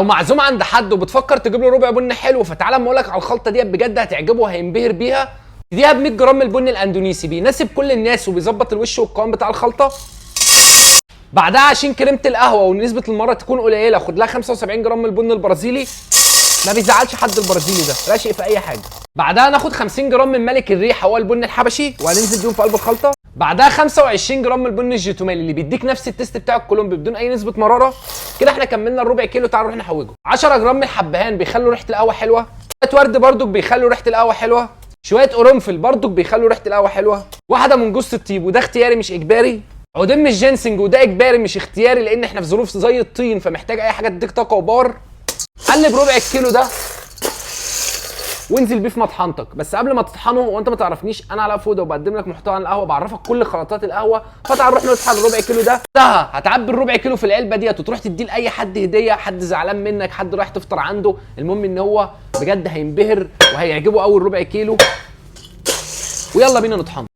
لو معزوم عند حد وبتفكر تجيب له ربع بن حلو، فتعالى اما اقول لك على الخلطه ديت بجد هتعجبه وهينبهر بيها. اديها ب 100 جرام من البن الاندونيسي، بيناسب كل الناس وبيظبط الوش والقوام بتاع الخلطه. بعدها عشان كريمه القهوه ونسبه المره تكون قليله، خد لها 75 جرام من البن البرازيلي، ما بيزعلش حد البرازيلي ده، راشق في اي حاجه. بعدها ناخد 50 جرام من ملك الريحه هو البن الحبشي وهننزل بيهم في قلب الخلطه. بعدها 25 جرام من البن الجيتومالي اللي بيديك نفس التيست بتاع الكولومبي بدون اي نسبه مراره. كده احنا كملنا الربع كيلو، تعالوا نروح نحوجه. 10 جرام من الحبهان بيخلوا ريحه القهوه حلوه. شويه ورد بردك بيخلوا ريحه القهوه حلوه. شويه قرنفل بردك بيخلوا ريحه القهوه حلوه. واحده من جوز الطيب وده اختياري مش اجباري. عودين من الجينسنج وده اجباري مش اختياري، لان احنا في ظروف زي الطين فمحتاج اي حاجه تديك طاقه وبار. قلب ربع الكيلو ده وانزل بيه في مطحنتك. بس قبل ما تطحنه، وانت ما تعرفنيش، انا علاء فوده وبقدم لك محتوى عن القهوه، بعرفك كل خلطات القهوه. فتعال نروح نطحن الربع كيلو ده. هتعبي الربع كيلو في العلبه ديت وتروح تديه لاي حد هديه، حد زعلان منك، حد رايح تفطر عنده، المهم ان هو بجد هينبهر وهيعجبه اول ربع كيلو. ويلا بينا نطحنه.